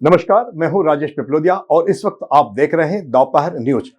नमस्कार, मैं हूं राजेश पिपलोदिया और इस वक्त आप देख रहे हैं दोपहर न्यूज।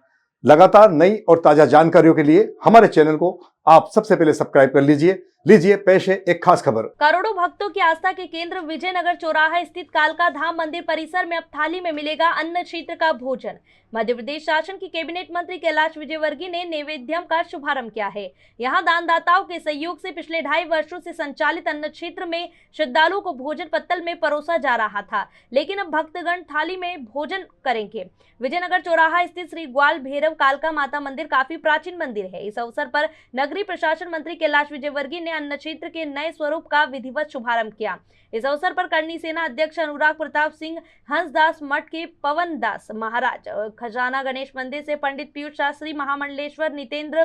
लगातार नई और ताजा जानकारियों के लिए हमारे चैनल को आप सबसे पहले सब्सक्राइब कर लीजिए पेश है एक खास खबर। करोड़ों भक्तों की आस्था के केंद्र विजयनगर चौराहा स्थित कालका धाम मंदिर परिसर में अब थाली में मिलेगा अन्न क्षेत्र का भोजन। मध्य प्रदेश शासन की कैबिनेट मंत्री कैलाश विजयवर्गीय ने नैवेद्यम का शुभारंभ किया है। यहां दानदाताओं के सहयोग से पिछले 2.5 वर्षों से संचालित अन्न क्षेत्र में श्रद्धालुओं को भोजन पत्तल में परोसा जा रहा था, लेकिन अब भक्तगण थाली में भोजन करेंगे। विजयनगर चौराहा स्थित श्री ग्वाल भैरव कालका माता मंदिर काफी प्राचीन मंदिर है। इस अवसर पर नगरीय प्रशासन मंत्री कैलाश विजयवर्गीय ने अन्न क्षेत्र के नए स्वरूप का विधिवत शुभारंभ किया। इस अवसर पर करनी सेना अध्यक्ष अनुराग प्रताप सिंह, हंसदास मठ के पवन दास महाराज, खजाना गणेश मंदिर से पंडित पीयूष शास्त्री, महामंडलेश्वर नितेंद्र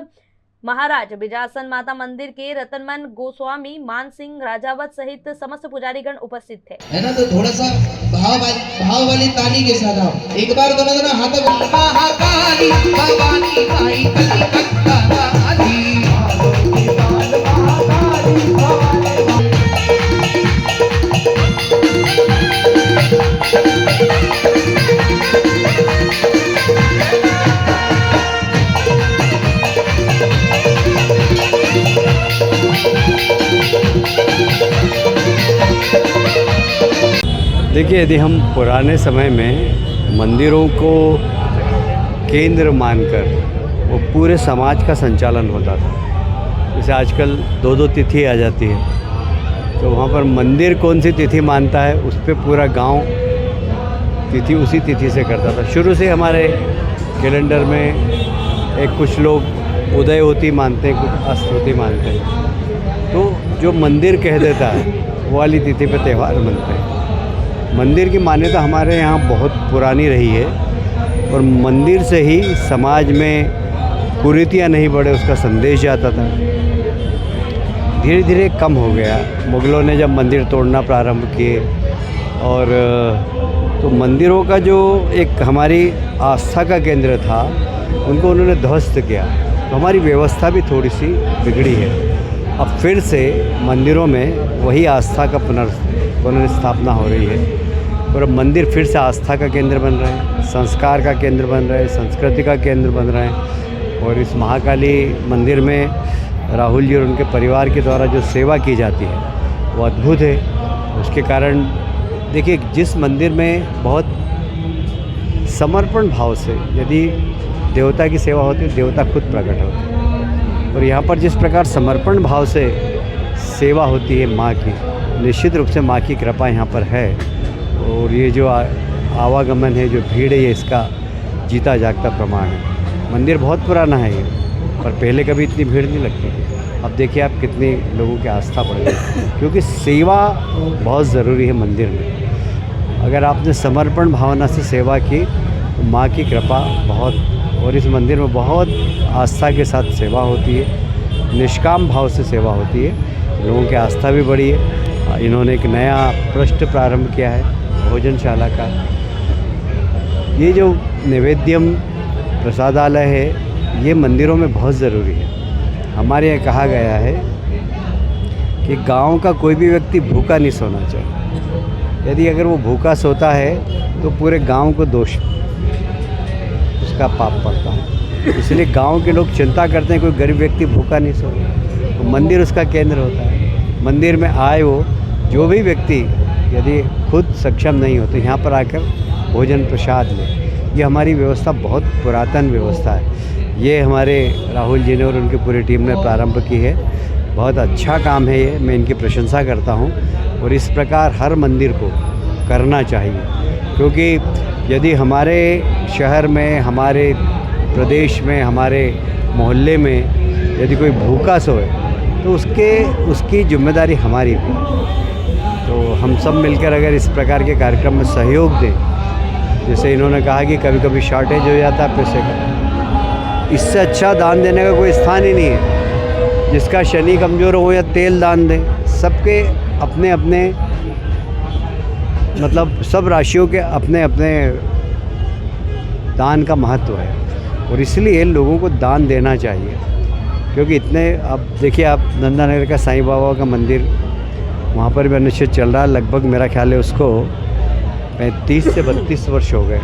महाराज, बिजासन माता मंदिर के रतनमन गोस्वामी, मान सिंह राजावत सहित समस्त पुजारीगण उपस्थित थे। है ना, तो थोड़ा सा भाव वाली ताली के साथ आओ। एक बार दोनों हाथों महाकाली भवानी माई कलिकत्ता आदि देखिए, यदि हम पुराने समय में मंदिरों को केंद्र मानकर वो पूरे समाज का संचालन होता था, जैसे आजकल 2-2 तिथि आ जाती है, तो वहाँ पर मंदिर कौन सी तिथि मानता है उस पर पूरा गांव तिथि उसी तिथि से करता था। शुरू से हमारे कैलेंडर में कुछ लोग उदय होती मानते हैं, कुछ अस्त होती मानते हैं, तो जो मंदिर कह देता है वो वाली तिथि पे त्यौहार मनते हैं। मंदिर की मान्यता हमारे यहाँ बहुत पुरानी रही है और मंदिर से ही समाज में कुरीतियाँ नहीं बढ़े उसका संदेश जाता था। धीरे धीरे कम हो गया। मुग़लों ने जब मंदिर तोड़ना प्रारंभ किए और तो मंदिरों का जो एक हमारी आस्था का केंद्र था उनको उन्होंने ध्वस्त किया, तो हमारी व्यवस्था भी थोड़ी सी बिगड़ी है। अब फिर से मंदिरों में वही आस्था का पुनर्स्थापना हो रही है और अब मंदिर फिर से आस्था का केंद्र बन रहे हैं, संस्कार का केंद्र बन रहे हैं, संस्कृति का केंद्र बन रहे हैं। और इस महाकाली मंदिर में राहुल जी और उनके परिवार के द्वारा जो सेवा की जाती है वो अद्भुत है। उसके कारण देखिए, जिस मंदिर में बहुत समर्पण भाव से यदि देवता की सेवा होती है, देवता खुद प्रकट होते हैं। और यहाँ पर जिस प्रकार समर्पण भाव से सेवा होती है माँ की, निश्चित रूप से माँ की कृपा यहाँ पर है। और ये जो आवागमन है, जो भीड़ है, ये इसका जीता जागता प्रमाण है। मंदिर बहुत पुराना है ये, पर पहले कभी इतनी भीड़ नहीं लगती थी। अब देखिए आप कितने लोगों की आस्था बढ़ गई, क्योंकि सेवा बहुत ज़रूरी है मंदिर में। अगर आपने समर्पण भावना से सेवा की तो माँ की कृपा बहुत, और इस मंदिर में बहुत आस्था के साथ सेवा होती है, निष्काम भाव से सेवा होती है। लोगों की आस्था भी बढ़ी है। इन्होंने एक नया पृष्ठ प्रारंभ किया है भोजनशाला का। ये जो नैवेद्यम प्रसादालय है ये मंदिरों में बहुत ज़रूरी है। हमारे यहाँ कहा गया है कि गांव का कोई भी व्यक्ति भूखा नहीं सोना चाहिए। यदि अगर वो भूखा सोता है तो पूरे गांव को दोष, उसका पाप पड़ता है। इसलिए गांव के लोग चिंता करते हैं कोई गरीब व्यक्ति भूखा नहीं सोए, तो मंदिर उसका केंद्र होता है। मंदिर में आए वो जो भी व्यक्ति यदि खुद सक्षम नहीं होते, यहाँ पर आकर भोजन प्रसाद लें। ये हमारी व्यवस्था बहुत पुरातन व्यवस्था है। ये हमारे राहुल जी ने और उनकी पूरी टीम ने प्रारंभ की है। बहुत अच्छा काम है ये, मैं इनकी प्रशंसा करता हूँ। और इस प्रकार हर मंदिर को करना चाहिए, क्योंकि यदि हमारे शहर में, हमारे प्रदेश में, हमारे मोहल्ले में यदि कोई भूखा सोए तो उसकी जिम्मेदारी हमारी भी। तो हम सब मिलकर अगर इस प्रकार के कार्यक्रम में सहयोग दें, जैसे इन्होंने कहा कि कभी कभी शॉर्टेज हो जाता है पैसे का, इससे अच्छा दान देने का कोई स्थान ही नहीं है। जिसका शनि कमज़ोर हो या तेल दान दें, सबके अपने अपने मतलब सब राशियों के अपने अपने दान का महत्व है। और इसलिए लोगों को दान देना चाहिए, क्योंकि इतने, अब देखिए आप नंदानगर का साईं बाबा का मंदिर, वहाँ पर भी अनिश्चित चल रहा है। लगभग मेरा ख्याल है उसको 35 से 32 वर्ष हो गए,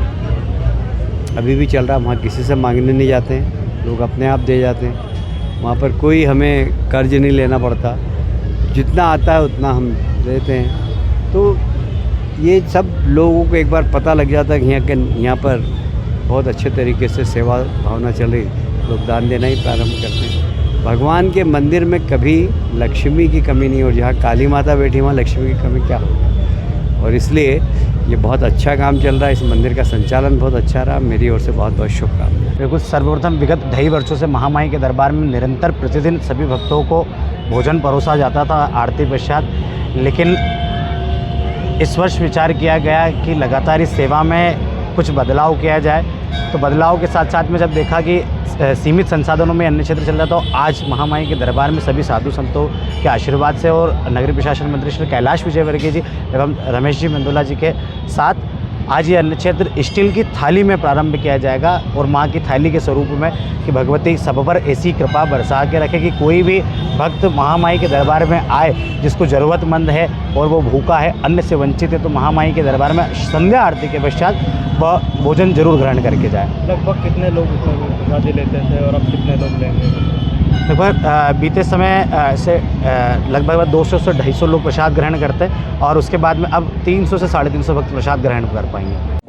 अभी भी चल रहा। वहाँ किसी से मांगने नहीं जाते हैं, लोग अपने आप दे जाते हैं। वहाँ पर कोई हमें कर्ज नहीं लेना पड़ता, जितना आता है उतना हम देते हैं। तो ये सब लोगों को एक बार पता लग जाता है कि यहाँ पर बहुत अच्छे तरीके से सेवा भावना चल रही, लोग दान देना ही प्रारंभ करते हैं। भगवान के मंदिर में कभी लक्ष्मी की कमी नहीं हो, जहाँ काली माता बैठी वहाँ लक्ष्मी की कमी क्या हो। और इसलिए ये बहुत अच्छा काम चल रहा है, इस मंदिर का संचालन बहुत अच्छा रहा। मेरी ओर से बहुत बहुत शुभकामनाएं। बिल्कुल, सर्वप्रथम विगत 2.5 वर्षों से महामाई के दरबार में निरंतर प्रतिदिन सभी भक्तों को भोजन परोसा जाता था आरती पश्चात, लेकिन इस वर्ष विचार किया गया कि लगातार इस सेवा में कुछ बदलाव किया जाए। तो बदलाव के साथ साथ में जब देखा कि सीमित संसाधनों में अन्य क्षेत्र चल रहा, तो आज महामाई के दरबार में सभी साधु संतों के आशीर्वाद से और नगरीय प्रशासन मंत्री श्री कैलाश विजयवर्गीय जी एवं रमेश जी मेंदोला जी के साथ आज ये अन्न क्षेत्र स्टील की थाली में प्रारंभ किया जाएगा। और माँ की थाली के स्वरूप में कि भगवती सब पर ऐसी कृपा बरसा के रखे कि कोई भी भक्त महामाई के दरबार में आए जिसको ज़रूरतमंद है और वो भूखा है, अन्न से वंचित है, तो महामाई के दरबार में संध्या आरती के पश्चात वह भोजन जरूर ग्रहण करके जाए। लगभग कितने लोग प्रसादी लेते थे और अब कितने लोग लेंगे? लगभग बीते समय से लगभग 200 से 250 लोग प्रसाद ग्रहण करते हैं और उसके बाद में अब 300 से 350 भक्त प्रसाद ग्रहण कर पाएंगे।